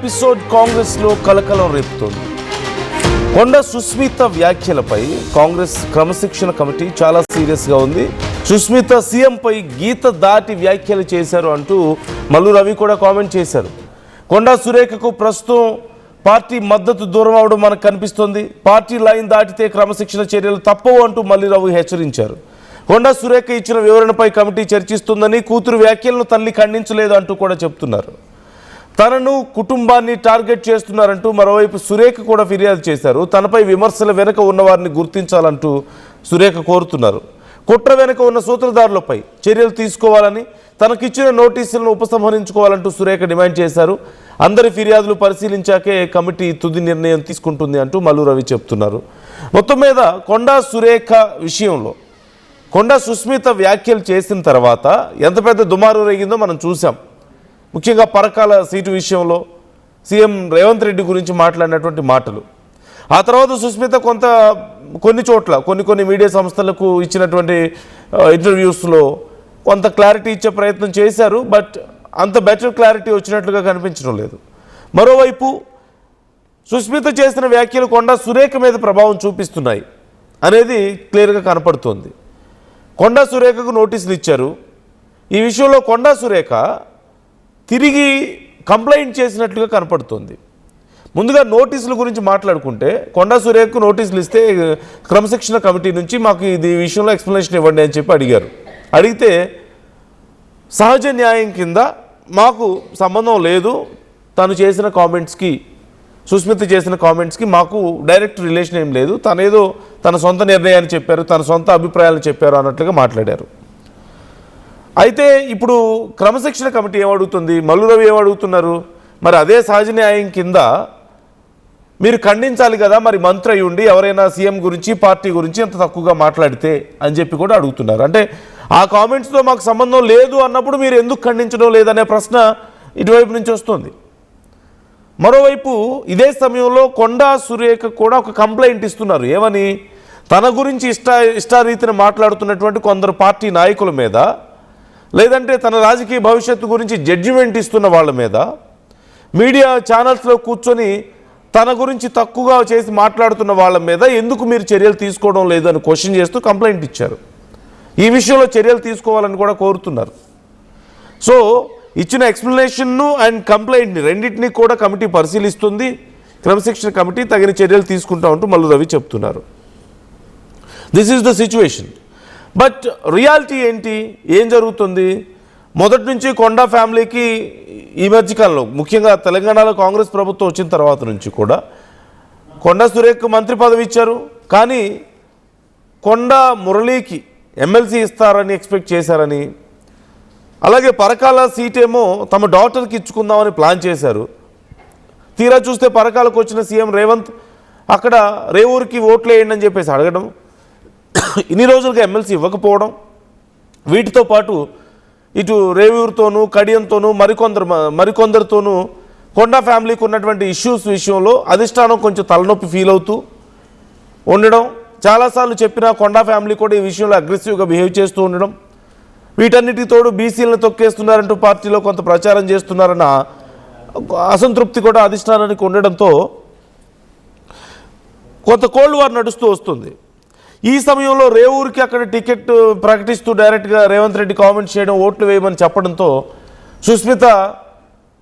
Episode కాంగ్రెస్లో కలకలం రేపుతోంది. కొండా సుస్మిత వ్యాఖ్యలపై కాంగ్రెస్ క్రమశిక్షణ కమిటీ చాలా సీరియస్గా ఉంది. సుస్మిత సీఎంపై గీత దాటి వ్యాఖ్యలు చేశారు అంటూ మల్లు రవి కూడా కామెంట్ చేశారు. కొండా సురేఖకు ప్రస్తుతం పార్టీ మద్దతు దూరం అవడం మనకు కనిపిస్తోంది. పార్టీ లైన్ దాటితే క్రమశిక్షణ చర్యలు తప్పవు అంటూ మల్లు రవి హెచ్చరించారు. కొండా సురేఖ ఇచ్చిన వివరణపై కమిటీ చర్చిస్తుందని, కూతురు వ్యాఖ్యలను తల్లి ఖండించలేదు అంటూ కూడా చెప్తున్నారు. తనను కుటుంబాన్ని టార్గెట్ చేస్తున్నారంటూ మరోవైపు సురేఖ కూడా ఫిర్యాదు చేశారు. తనపై విమర్శల వెనుక ఉన్నవారిని గుర్తించాలంటూ సురేఖ కోరుతున్నారు. కుట్ర వెనుక ఉన్న సూత్రధారులపై చర్యలు తీసుకోవాలని, తనకిచ్చిన నోటీసులను ఉపసంహరించుకోవాలంటూ సురేఖ డిమాండ్ చేశారు. అందరి ఫిర్యాదులు పరిశీలించాకే కమిటీ తుది నిర్ణయం తీసుకుంటుంది అంటూ మల్లు రవి చెప్తున్నారు. మొత్తం మీద కొండా సురేఖ విషయంలో కొండా సుస్మిత వ్యాఖ్యలు చేసిన తర్వాత ఎంత పెద్ద దుమారు రేగిందో మనం చూసాం. ముఖ్యంగా పరకాల సీటు విషయంలో సీఎం రేవంత్ రెడ్డి గురించి మాట్లాడినటువంటి మాటలు, ఆ తర్వాత సుస్మిత కొన్ని చోట్ల కొన్ని మీడియా సంస్థలకు ఇచ్చినటువంటి ఇంటర్వ్యూస్లో కొంత క్లారిటీ ఇచ్చే ప్రయత్నం చేశారు. బట్ అంత బెటర్ క్లారిటీ వచ్చినట్లుగా కనిపించడం లేదు. మరోవైపు సుస్మిత చేసిన వ్యాఖ్యలు కొండా సురేఖ మీద ప్రభావం చూపిస్తున్నాయి అనేది క్లియర్గా కనపడుతోంది. కొండా సురేఖకు నోటీసులు ఇచ్చారు. ఈ విషయంలో కొండా సురేఖ తిరిగి కంప్లైంట్ చేసినట్లుగా కనపడుతుంది. ముందుగా నోటీసుల గురించి మాట్లాడుకుంటే, కొండా సురేఖకు నోటీసులు ఇస్తే క్రమశిక్షణ కమిటీ నుంచి మాకు ఇది విషయంలో ఎక్స్ప్లెనేషన్ ఇవ్వండి అని చెప్పి అడిగారు. అడిగితే సహజ న్యాయం కింద మాకు సంబంధం లేదు, తను చేసిన కామెంట్స్కి, సుస్మిత చేసిన కామెంట్స్కి మాకు డైరెక్ట్ రిలేషన్ ఏం లేదు, తనేదో తన సొంత నిర్ణయాన్ని చెప్పారు, తన సొంత అభిప్రాయాలను చెప్పారు అన్నట్లుగా మాట్లాడారు. అయితే ఇప్పుడు క్రమశిక్షణ కమిటీ ఏమడుగుతుంది, మల్లు రవి ఏమడుగుతున్నారు, మరి అదే సహజ న్యాయం కింద మీరు ఖండించాలి కదా, మరి మంత్రి అయి ఉండి ఎవరైనా సీఎం గురించి పార్టీ గురించి ఎంత తక్కువగా మాట్లాడితే అని చెప్పి కూడా అడుగుతున్నారు. అంటే ఆ కామెంట్స్తో మాకు సంబంధం లేదు అన్నప్పుడు మీరు ఎందుకు ఖండించడం లేదనే ప్రశ్న ఇటువైపు నుంచి వస్తుంది. మరోవైపు ఇదే సమయంలో కొండా సురేఖ కూడా ఒక కంప్లైంట్ ఇస్తున్నారు. ఏమని, తన గురించి ఇష్టారీతిని మాట్లాడుతున్నటువంటి కొందరు పార్టీ నాయకుల మీద, లేదంటే తన రాజకీయ భవిష్యత్తు గురించి జడ్జిమెంట్ ఇస్తున్న వాళ్ళ మీద, మీడియా ఛానల్స్లో కూర్చొని తన గురించి తక్కువగా చేసి మాట్లాడుతున్న వాళ్ళ మీద ఎందుకు మీరు చర్యలు తీసుకోవడం లేదు అని క్వశ్చన్ చేస్తూ కంప్లైంట్ ఇచ్చారు. ఈ విషయంలో చర్యలు తీసుకోవాలని కూడా కోరుతున్నారు. సో ఇచ్చిన ఎక్స్ప్లెనేషన్ను అండ్ కంప్లైంట్ని రెండింటినీ కూడా కమిటీ పరిశీలిస్తుంది. క్రమశిక్షణ కమిటీ తగిన చర్యలు తీసుకుంటా ఉంటూ మల్లు రవి చెప్తున్నారు. This is the situation. But reality ఏంటి, ఏం జరుగుతుంది? మొదటి నుంచి కొండా ఫ్యామిలీకి ఈ మధ్యకాలంలో, ముఖ్యంగా తెలంగాణలో కాంగ్రెస్ ప్రభుత్వం వచ్చిన తర్వాత నుంచి కూడా కొండా సురేఖకు మంత్రి పదవి ఇచ్చారు. కానీ కొండా మురళీకి ఎమ్మెల్సీ ఇస్తారని ఎక్స్పెక్ట్ చేశారని, అలాగే పరకాల సీటేమో తమ డాక్టర్కి ఇచ్చుకుందామని ప్లాన్ చేశారు. తీరా చూస్తే పరకాలకు వచ్చిన సీఎం రేవంత్ అక్కడ రేవూరికి ఓట్లు వేయండి అని చెప్పేసి అడగడం, ఇన్ని రోజులుగా ఎమ్మెల్సీ ఇవ్వకపోవడం, వీటితో పాటు ఇటు రేవూరుతోనూ కడియంతోనూ మరికొందరితోనూ కొండా ఫ్యామిలీకి ఉన్నటువంటి ఇష్యూస్ విషయంలో అధిష్టానం కొంచెం తలనొప్పి ఫీల్ అవుతూ ఉండడం, చాలాసార్లు చెప్పినా కొండా ఫ్యామిలీ కూడా ఈ విషయంలో అగ్రెసివ్గా బిహేవ్ చేస్తూ ఉండడం, వీటన్నిటికి తోడు బీసీలను తొక్కేస్తున్నారంటూ పార్టీలో కొంత ప్రచారం చేస్తున్నారన్న అసంతృప్తి కూడా అధిష్టానానికి ఉండడంతో కొంత కోల్డ్ వార్ నడుస్తూ వస్తుంది. ఈ సమయంలో రేవూరికి అక్కడ టికెట్ ప్రకటిస్తూ డైరెక్ట్గా రేవంత్ రెడ్డి కామెంట్ చేయడం, ఓట్లు వేయమని చెప్పడంతో సుస్మిత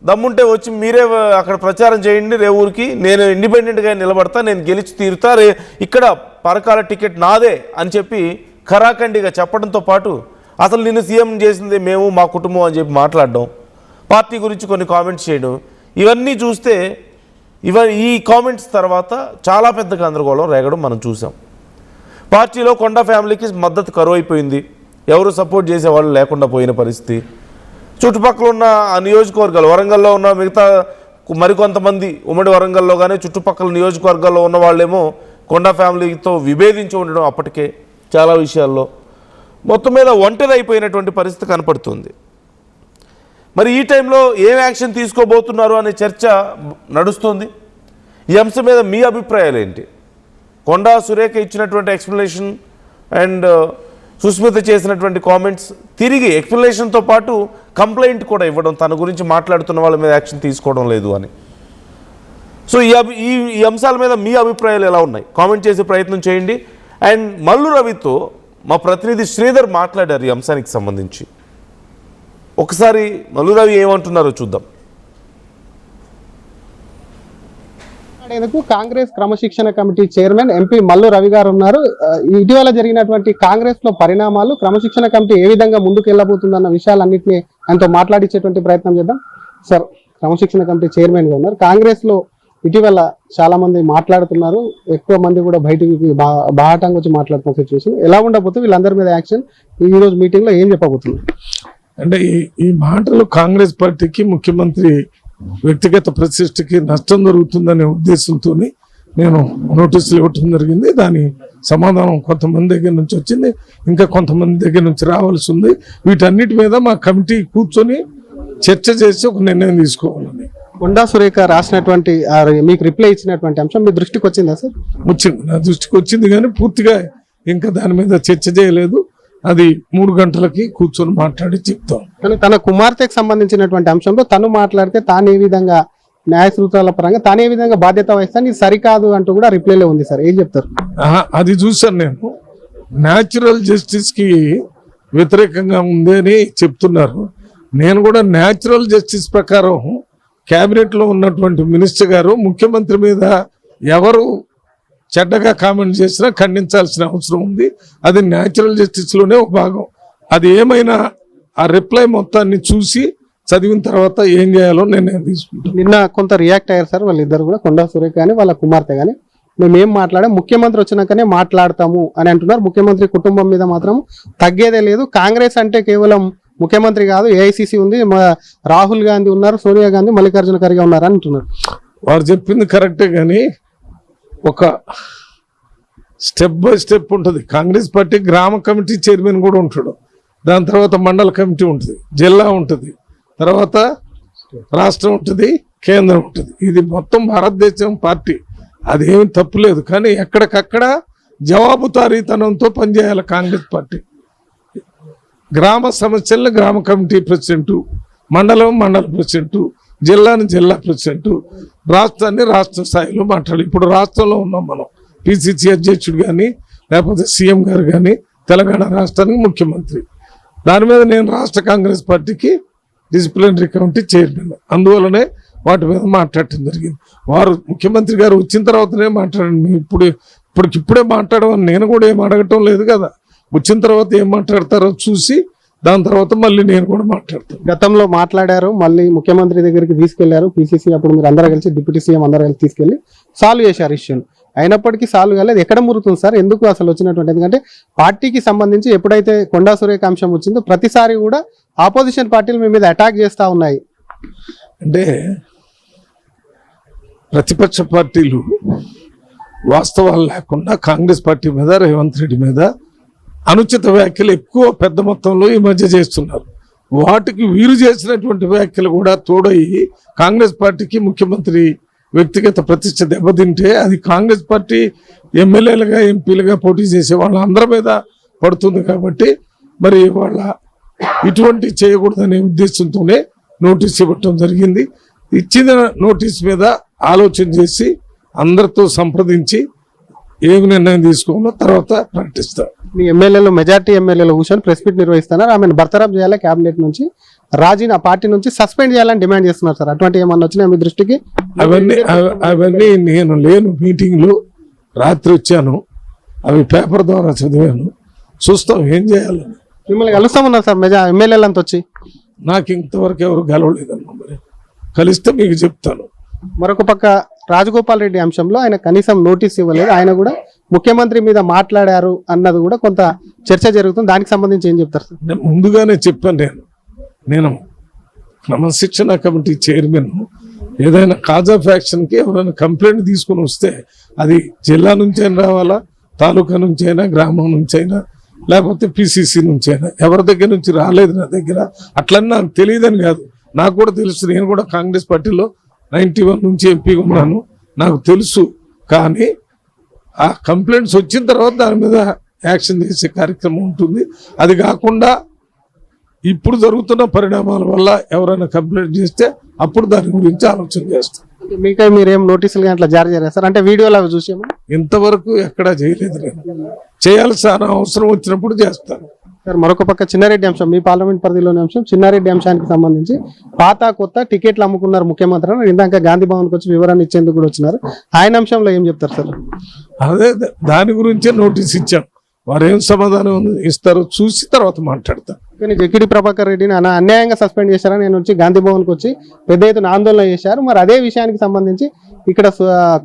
దమ్ముంటే వచ్చి మీరే అక్కడ ప్రచారం చేయండి రేవూరికి, నేను ఇండిపెండెంట్గా నిలబడతా, నేను గెలిచి తీరుతా, ఇక్కడ పరకాల టికెట్ నాదే అని చెప్పి ఖరాఖండిగా చెప్పడంతో పాటు అసలు నిన్ను సీఎం చేసింది మేము, మా కుటుంబం అని చెప్పి మాట్లాడడం, పార్టీ గురించి కొన్ని కామెంట్స్ చేయడం, ఇవన్నీ చూస్తే ఈ కామెంట్స్ తర్వాత చాలా పెద్ద గందరగోళం రేగడం మనం చూసాం. పార్టీలో కొండా ఫ్యామిలీకి మద్దతు కరువు అయిపోయింది, ఎవరు సపోర్ట్ చేసేవాళ్ళు లేకుండా పోయిన పరిస్థితి. చుట్టుపక్కల ఉన్న ఆ నియోజకవర్గాలు, వరంగల్లో ఉన్న మిగతా మరికొంతమంది ఉమ్మడి వరంగల్లో కానీ చుట్టుపక్కల నియోజకవర్గాల్లో ఉన్న వాళ్ళేమో కొండా ఫ్యామిలీతో విభేదించి ఉండడం అప్పటికే చాలా విషయాల్లో, మొత్తం మీద ఒంటరి అయిపోయినటువంటి పరిస్థితి కనపడుతుంది. మరి ఈ టైంలో ఏం యాక్షన్ తీసుకోబోతున్నారు అనే చర్చ నడుస్తుంది. ఈ అంశం మీద మీ అభిప్రాయాలు ఏంటి? కొండా సురేఖ ఇచ్చినటువంటి ఎక్స్ప్లెనేషన్ అండ్ సుస్మిత చేసినటువంటి కామెంట్స్, తిరిగి ఎక్స్ప్లెనేషన్తో పాటు కంప్లైంట్ కూడా ఇవ్వడం, తన గురించి మాట్లాడుతున్న వాళ్ళ మీద యాక్షన్ తీసుకోవడం లేదు అని. సో ఈ అంశాల మీద మీ అభిప్రాయాలు ఎలా ఉన్నాయి కామెంట్ చేసే ప్రయత్నం చేయండి. అండ్ మల్లు రవితో మా ప్రతినిధి శ్రీధర్ మాట్లాడారు ఈ అంశానికి సంబంధించి. ఒకసారి మల్లు రవి ఏమంటున్నారో చూద్దాం. కాంగ్రెస్ క్రమశిక్షణ committee chairman MP Mallu Ravi గారు ఉన్నారు. ఇటీవల జరిగినటువంటి కాంగ్రెస్ లో పరిణామాలు, క్రమశిక్షణ కమిటీ ఏ విధంగా ముందుకు వెళ్ళబోతుందన్న విషయాలన్నింటినీ ఆయనతో మాట్లాడించేటువంటి ప్రయత్నం చేద్దాం. సార్, క్రమశిక్షణ కమిటీ చైర్మన్ గా ఉన్నారు. కాంగ్రెస్ లో ఇటీవల చాలా మంది మాట్లాడుతున్నారు, ఎక్కువ మంది కూడా బయటికి బాహాటంగా వచ్చి మాట్లాడుతున్న సిచ్యువేషన్ ఎలా ఉండబోతుంది, వీళ్ళందరి మీద యాక్షన్ ఈ రోజు మీటింగ్ లో ఏం చెప్పబోతున్నారు అంటే ఈ మాటలు కాంగ్రెస్ పార్టీకి, ముఖ్యమంత్రి వ్యక్తిగత ప్రతిష్టకి నష్టం జరుగుతుందనే ఉద్దేశంతో నేను నోటీసులు ఇవ్వటం జరిగింది. దాని సమాధానం కొంతమంది దగ్గర నుంచి వచ్చింది, ఇంకా కొంతమంది దగ్గర నుంచి రావాల్సి ఉంది. వీటన్నిటి మీద మా కమిటీ కూర్చొని చర్చ చేసి ఒక నిర్ణయం తీసుకోవాలని. కొండా సురేఖ రాసినటువంటి మీకు రిప్లై ఇచ్చినటువంటి అంశం మీ దృష్టికి వచ్చిందా సార్? వచ్చింది, నా దృష్టికి వచ్చింది, కానీ పూర్తిగా ఇంకా దాని మీద చర్చ చేయలేదు. అది 3 గంటలకి కూర్చొని మాట్లాడి చెప్తాం. కానీ తన కుమార్తెకు సంబంధించినటువంటి అంశంలో తను మాట్లాడితే తాను ఏ విధంగా న్యాయ సూత్రాల పరంగా తాను ఏ విధంగా బాధ్యత వహిస్తాను, ఇది సరికాదు అంటూ కూడా రిప్లైలో ఉంది సార్. ఏం చెప్తారు? అది చూసాను నేను. న్యాచురల్ జస్టిస్ కి వ్యతిరేకంగా ఉంది అని చెప్తున్నారు. నేను కూడా న్యాచురల్ జస్టిస్ ప్రకారం కేబినెట్ లో ఉన్నటువంటి మినిస్టర్ గారు ముఖ్యమంత్రి మీద ఎవరు చెడ్డగా కామెంట్ చేసినా ఖండించాల్సిన అవసరం ఉంది. అది న్యాచురల్ జస్టిస్ లోనే ఒక భాగం. అది ఏమైనా ఆ రిప్లై మొత్తాన్ని చూసి చదివిన తర్వాత ఏం చేయాలో నిర్ణయం తీసుకుంటాను. నిన్న కొంత రియాక్ట్ అయ్యారు సార్ వాళ్ళిద్దరు కూడా, కొండా సురేఖ కానీ వాళ్ళ కుమార్తె కానీ. మేము ఏం మాట్లాడాం, ముఖ్యమంత్రి వచ్చినాకనే మాట్లాడతాము అని అంటున్నారు. ముఖ్యమంత్రి కుటుంబం మీద మాత్రం తగ్గేదే లేదు. కాంగ్రెస్ అంటే కేవలం ముఖ్యమంత్రి కాదు, ఏఐసిసి ఉంది, రాహుల్ గాంధీ ఉన్నారు, సోనియా గాంధీ, మల్లికార్జున ఖర్గే ఉన్నారు అని అంటున్నారు. వారు చెప్పింది కరెక్టే, కానీ ఒక స్టెప్ బై స్టెప్ ఉంటుంది. కాంగ్రెస్ పార్టీ గ్రామ కమిటీ చైర్మన్ కూడా ఉంటాడు, దాని తర్వాత మండల కమిటీ ఉంటుంది, జిల్లా ఉంటుంది, తర్వాత రాష్ట్రం ఉంటుంది, కేంద్రం ఉంటుంది. ఇది మొత్తం భారతదేశం పార్టీ, అదేమి తప్పులేదు. కానీ ఎక్కడికక్కడ జవాబుదారీతనంతో పనిచేయాలి కాంగ్రెస్ పార్టీ. గ్రామ సమస్యలను గ్రామ కమిటీ ప్రెసిడెంటు, మండలం మండల ప్రెసిడెంటు, జిల్లాని జిల్లా ప్రెసిడెంటు, రాష్ట్రాన్ని రాష్ట్ర స్థాయిలో మాట్లాడాలి. ఇప్పుడు రాష్ట్రంలో ఉన్నాం మనం, పిసిసి అధ్యక్షుడు కానీ లేకపోతే సీఎం గారు కానీ, తెలంగాణ రాష్ట్రానికి ముఖ్యమంత్రి. దాని మీద నేను రాష్ట్ర కాంగ్రెస్ పార్టీకి డిసిప్లినరీ కమిటీ చైర్మన్, అందువల్లనే వాటి మీద మాట్లాడటం జరిగింది. వారు ముఖ్యమంత్రి గారు వచ్చిన తర్వాతనే మాట్లాడండి. ఇప్పుడే మాట్లాడమని నేను కూడా ఏం అడగటం లేదు కదా. వచ్చిన తర్వాత ఏం మాట్లాడతారో చూసి దాని తర్వాత మళ్ళీ నేను కూడా మాట్లాడతాను. గతంలో మాట్లాడారు, మళ్ళీ ముఖ్యమంత్రి దగ్గరికి తీసుకెళ్లారు, పిసిసి అప్పుడు మీరు అందరూ కలిసి, డిప్యూటీ సీఎం అందరూ కలిసి తీసుకెళ్లి సాల్వ్ చేశారు ఇష్యూని. అయినప్పటికీ సాల్వ్ కాలేదు. ఎక్కడ మురుగుతుంది సార్? ఎందుకు అసలు వచ్చినటువంటి? ఎందుకంటే పార్టీకి సంబంధించి ఎప్పుడైతే కొండా సురేఖ అంశం వచ్చిందో ప్రతిసారి కూడా ఆపోజిషన్ పార్టీలు మీ మీద అటాక్ చేస్తూ ఉన్నాయి. అంటే ప్రతిపక్ష పార్టీలు వాస్తవాలు లేకుండా కాంగ్రెస్ పార్టీ మీద, రేవంత్ రెడ్డి మీద అనుచిత వ్యాఖ్యలు ఎక్కువ పెద్ద మొత్తంలో ఈ మధ్య చేస్తున్నారు. వాటికి వీరు చేసినటువంటి వ్యాఖ్యలు కూడా తోడయి కాంగ్రెస్ పార్టీకి, ముఖ్యమంత్రి వ్యక్తిగత ప్రతిష్ట దెబ్బతింటే అది కాంగ్రెస్ పార్టీ ఎమ్మెల్యేలుగా, ఎంపీలుగా పోటీ చేసే వాళ్ళందరి మీద పడుతుంది. కాబట్టి మరి వాళ్ళ ఇటువంటి చేయకూడదనే ఉద్దేశంతోనే నోటీస్ ఇవ్వటం జరిగింది. ఇచ్చిన నోటీస్ మీద ఆలోచన చేసి అందరితో సంప్రదించి ఏమి నిర్ణయం తీసుకోవాలో తర్వాత ప్రకటిస్తారు. మీ ఎమ్మెల్యేలు, మెజార్టీ ఎమ్మెల్యేలు కూర్చొని ప్రెస్ మీట్ నిర్వహిస్తున్నారు. ఆమెను బర్తరఫ్ చేయాలి, క్యాబినెట్ నుంచి రాజీనా, పార్టీ నుంచి సస్పెండ్ చేయాలని డిమాండ్ చేస్తున్నారు సార్. అటువంటి ఏమన్నా వచ్చినాయి మీ దృష్టికి? అవన్నీ నేను లేను, మీటింగ్లు రాత్రి వచ్చాను, అవి పేపర్ ద్వారా చదివాను, చూస్తాం ఏం చేయాలని. మిమ్మల్ని కలుస్తామన్నారు సార్ ఎమ్మెల్యేలంతా వచ్చి? నాకు ఇంతవరకు ఎవరు గెలవలేదమ్మా, మరి కలిస్తే మీకు చెప్తాను. మరొక పక్క రాజగోపాల్ రెడ్డి అంశంలో ఆయన కనీసం నోటీస్ ఇవ్వలేదు, ఆయన కూడా ముఖ్యమంత్రి మీద మాట్లాడారు అన్నది కూడా కొంత చర్చ జరుగుతుంది. దానికి సంబంధించి ఏం చెప్తారు సార్? నేను ముందుగానే చెప్పాను, నేను క్రమశిక్షణ కమిటీ చైర్మన్. ఏదైనా కాజ్ ఆఫ్ యాక్షన్కి ఎవరైనా కంప్లైంట్ తీసుకుని వస్తే అది జిల్లా నుంచైనా రావాలా, తాలూకా నుంచైనా, గ్రామం నుంచైనా, లేకపోతే పిసిసి నుంచైనా. ఎవరి దగ్గర నుంచి రాలేదు నా దగ్గర, అట్లనే నాకు తెలియదని కాదు, నాకు కూడా తెలుసు. నేను కూడా కాంగ్రెస్ పార్టీలో 91 నుంచి ఎంపీగా ఉన్నాను, నాకు తెలుసు. కానీ ఆ కంప్లైంట్స్ వచ్చిన తర్వాత దాని మీద యాక్షన్ చేసే కార్యక్రమం ఉంటుంది. అది కాకుండా ఇప్పుడు జరుగుతున్న పరిణామాల వల్ల ఎవరైనా కంప్లైంట్ చేస్తే అప్పుడు దాని గురించి ఆలోచన చేస్తాం. అంటే మీకై మీరేం నోటీసులు అట్లా జారీ చేయలేదు సార్? అంటే వీడియోలో అవి చూసాము ఇంతవరకు ఎక్కడా చేయలేదు. నేను చేయాల్సిన అవసరం వచ్చినప్పుడు చేస్తాను. సార్ మరొక పక్క చిన్నారెడ్డి అంశం, మీ పార్లమెంట్ పరిధిలోని అంశం చిన్నారెడ్డి అంశానికి సంబంధించి పాత కొత్త టికెట్లు అమ్ముకున్నారు ముఖ్యమంత్రి అని ఇందాక గాంధీ భవన్కి వచ్చి వివరణ ఇచ్చేందుకు కూడా వచ్చినారు. ఆయన అంశంలో ఏం చెప్తారు సార్? అదే దాని గురించే నోటీస్ ఇచ్చాం. వారు ఏం సమాధానం ఇస్తారో చూసి తర్వాత మాట్లాడతాం. కానీ జకిడి ప్రభాకర్ రెడ్డిని అన్యాయంగా సస్పెండ్ చేశారని నేను వచ్చి గాంధీ భవన్కి వచ్చి పెద్ద ఎత్తున ఆందోళన చేశారు. మరి అదే విషయానికి సంబంధించి ఇక్కడ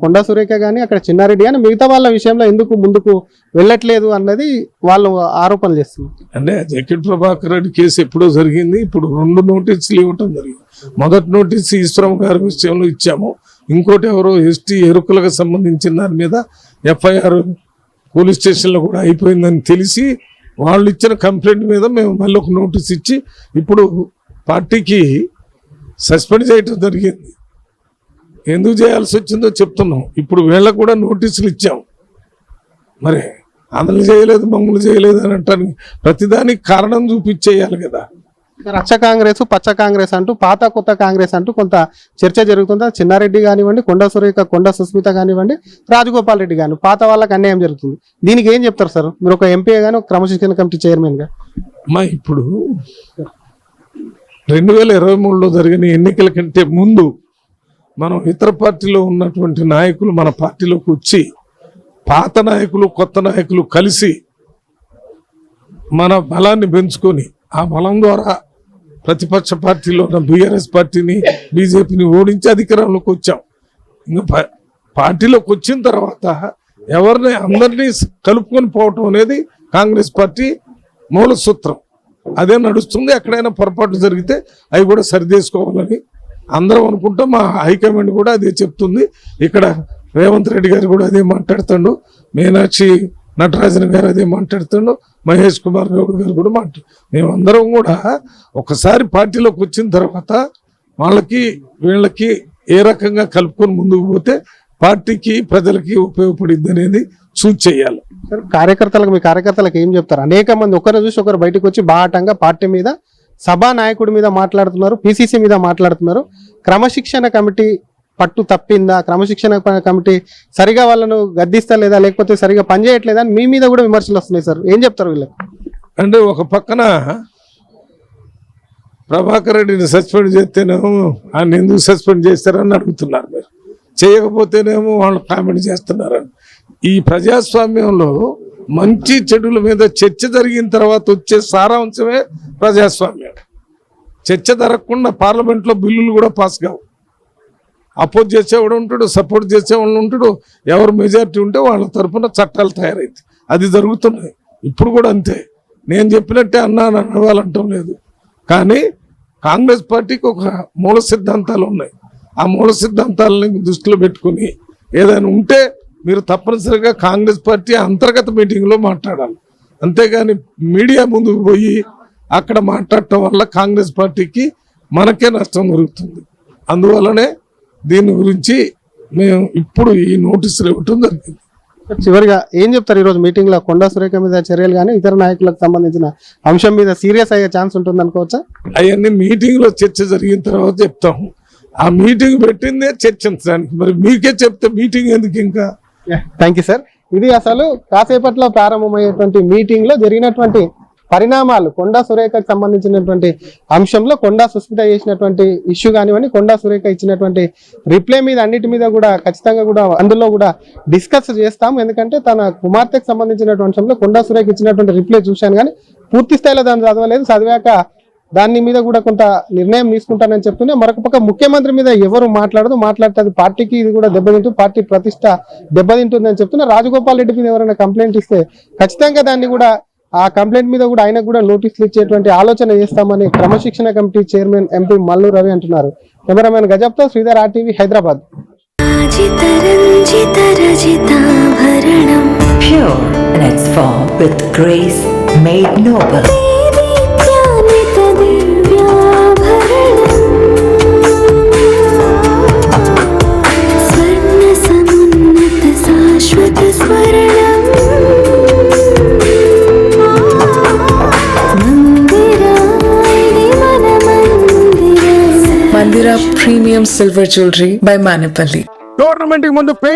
కొండా సురేఖ కానీ అక్కడ చిన్నారెడ్డి కానీ మిగతా వాళ్ళ విషయంలో ఎందుకు ముందుకు వెళ్ళట్లేదు అన్నది వాళ్ళు ఆరోపణలు చేస్తున్నారు. అంటే జకిడి ప్రభాకర్ రెడ్డి కేసు ఎప్పుడో జరిగింది. ఇప్పుడు 2 నోటీసులు ఇవ్వటం జరిగింది. మొదటి నోటీసు ఈశ్వరం గారి విషయంలో ఇచ్చాము. ఇంకోటి ఎవరో ఎస్టీ ఎరుకులకు సంబంధించిన దాని మీద ఎఫ్ఐఆర్ పోలీస్ స్టేషన్లో కూడా అయిపోయిందని తెలిసి వాళ్ళు ఇచ్చిన కంప్లైంట్ మీద మేము మళ్ళీ ఒక నోటీస్ ఇచ్చి ఇప్పుడు పార్టీకి సస్పెండ్ చేయటం జరిగింది. ఎందుకు చేయాల్సి వచ్చిందో చెప్తున్నాం. ఇప్పుడు వీళ్ళకు కూడా నోటీసులు ఇచ్చాం. మరి అమలు చేయలేదు మమ్మల్ని చేయలేదు అని అంటానికి ప్రతిదానికి కారణం చూపించేయాలి కదా. రచ్చ కాంగ్రెస్ పచ్చ కాంగ్రెస్ అంటూ పాత కొత్త కాంగ్రెస్ అంటూ కొంత చర్చ జరుగుతుంది. చిన్నారెడ్డి కానివ్వండి, కొండా సురేఖ, కొండా సుస్మిత కానివ్వండి, రాజగోపాల్ రెడ్డి కాని పాత వాళ్ళకి అన్యాయం జరుగుతుంది. దీనికి ఏం చెప్తారు సార్? మీరు ఒక ఎంపీ కానీ ఒక క్రమశిక్షణ కమిటీ చైర్మన్ గా. ఇప్పుడు 2023లో జరిగిన ఎన్నికల కంటే ముందు మనం ఇతర పార్టీలో ఉన్నటువంటి నాయకులు మన పార్టీలోకి వచ్చి పాత నాయకులు కొత్త నాయకులు కలిసి మన బలాన్ని పెంచుకొని ఆ బలం ద్వారా ప్రతిపక్ష పార్టీలో ఉన్న బీఆర్ఎస్ పార్టీని బీజేపీని ఓడించి అధికారంలోకి వచ్చాం. ఇంకా పార్టీలోకి వచ్చిన తర్వాత ఎవరిని అందరినీ కలుపుకొని పోవటం అనేది కాంగ్రెస్ పార్టీ మూల సూత్రం. అదే నడుస్తుంది. ఎక్కడైనా పొరపాటు జరిగితే అవి కూడా సరిదేసుకోవాలని అందరం అనుకుంటాం. మా హైకమాండ్ కూడా అదే చెప్తుంది. ఇక్కడ రేవంత్ రెడ్డి గారు కూడా అదే మాట్లాడుతాడు, మీనాక్షి నటరాజన్ గారు అదే మాట్లాడుతాడు, మహేష్ కుమార్ గౌడ్ గారు కూడా మేమందరం కూడా ఒకసారి పార్టీలోకి వచ్చిన తర్వాత వాళ్ళకి వీళ్ళకి ఏ రకంగా కలుపుకొని ముందుకు పోతే పార్టీకి ప్రజలకి ఉపయోగపడింది అనేది చూసి చేయాలి. కార్యకర్తలకు మీ కార్యకర్తలకు ఏం చెప్తారు? అనేక మంది ఒకరు చూసి ఒకరు బయటకు వచ్చి బాటంగా పార్టీ మీద, సభా నాయకుడి మీద మాట్లాడుతున్నారు, పిసిసి మీద మాట్లాడుతున్నారు. క్రమశిక్షణ కమిటీ పట్టు తప్పిందా, క్రమశిక్షణ కమిటీ సరిగా వాళ్ళను గద్దిస్తా లేదా, లేకపోతే సరిగా పనిచేయట్లేదా అని మీ మీద కూడా విమర్శలు వస్తున్నాయి సార్. ఏం చెప్తారు వీళ్ళకి? అంటే ఒక పక్కన ప్రభాకర్ రెడ్డిని సస్పెండ్ చేస్తేనేమో ఆయన ఎందుకు సస్పెండ్ చేస్తారని అడుగుతున్నారు. మీరు చేయకపోతేనేమో వాళ్ళు కామెంట్ చేస్తున్నారని. ఈ ప్రజాస్వామ్యంలో మంచి చెడుల మీద చర్చ జరిగిన తర్వాత వచ్చే సారాంశమే ప్రజాస్వామ్యం. చర్చ జరగకుండా పార్లమెంట్లో బిల్లులు కూడా పాస్ కావు. అపోజ్ చేసేవాడు ఉంటాడు, సపోర్ట్ చేసేవాళ్ళు ఉంటాడు. ఎవరు మెజారిటీ ఉంటే వాళ్ళ తరఫున చట్టాలు తయారైతాయి. అది జరుగుతున్నాయి. ఇప్పుడు కూడా అంతే. నేను చెప్పినట్టే అన్నాను అనవాలంటాం లేదు. కానీ కాంగ్రెస్ పార్టీకి ఒక మూల సిద్ధాంతాలు ఉన్నాయి. ఆ మూల సిద్ధాంతాలని దృష్టిలో పెట్టుకుని ఏదైనా ఉంటే మీరు తప్పనిసరిగా కాంగ్రెస్ పార్టీ అంతర్గత మీటింగ్లో మాట్లాడాలి. అంతేగాని మీడియా ముందుకు పోయి అక్కడ మాట్లాడటం వల్ల కాంగ్రెస్ పార్టీకి మనకే నష్టం జరుగుతుంది. అందువల్లనే దీని గురించి మేము ఇప్పుడు ఈ నోటీసులు ఇవ్వటం జరిగింది. చివరిగా ఏం చెప్తారు? ఈరోజు మీటింగ్ లో కొండా సురేఖ మీద చర్యలు కానీ ఇతర నాయకులకు సంబంధించిన అంశం మీద సీరియస్ అయ్యే ఛాన్స్ ఉంటుంది అనుకోవచ్చా? అవన్నీ మీటింగ్ లో చర్చ జరిగిన తర్వాత చెప్తాము. ఆ మీటింగ్ పెట్టిందే చర్చించడానికి. మరి మీకే చెప్తే మీటింగ్ ఎందుకు ఇంకా? Thank you sir. ఇది అసలు కాసేపట్లో ప్రారంభమయ్యేటువంటి మీటింగ్ లో జరిగినటువంటి పరిణామాలు. కొండా సురేఖకు సంబంధించినటువంటి అంశంలో కొండా సుస్మిత చేసినటువంటి ఇష్యూ కానివ్వండి, కొండా సురేఖ ఇచ్చినటువంటి రిప్లై మీద అన్నిటి మీద కూడా ఖచ్చితంగా కూడా అందులో కూడా డిస్కస్ చేస్తాం. ఎందుకంటే తన కుమార్తెకు సంబంధించినటువంటి అంశంలో కొండా సురేఖ ఇచ్చినటువంటి రిప్లై చూశాను, కానీ పూర్తి స్థాయిలో దాన్ని చదవలేదు. చదివాక దాని మీద కూడా కొంత నిర్ణయం తీసుకుంటానని చెప్తూనే మరొక పక్క ముఖ్యమంత్రి మీద ఎవరు మాట్లాడితే అది పార్టీకి ఇది కూడా దెబ్బతింటూ పార్టీ ప్రతిష్ట దెబ్బతింటుందని చెప్తున్నా. రాజగోపాల్ రెడ్డి మీద ఎవరైనా కంప్లైంట్ ఇస్తే ఖచ్చితంగా దాన్ని కూడా ఆ కంప్లైంట్ మీద కూడా ఆయనకు కూడా నోటీసులు ఇచ్చేటువంటి ఆలోచన చేస్తామని క్రమశిక్షణ committee chairman MP Mallu Ravi అంటున్నారు. కెమెరామెన్ గజబ్తో Sridhar, RTV, Hyderabad. Pure in its form with grace made noble. Mandira Premium Silver Jewelry by Manipali. Tournament కి ముందు పెయింట్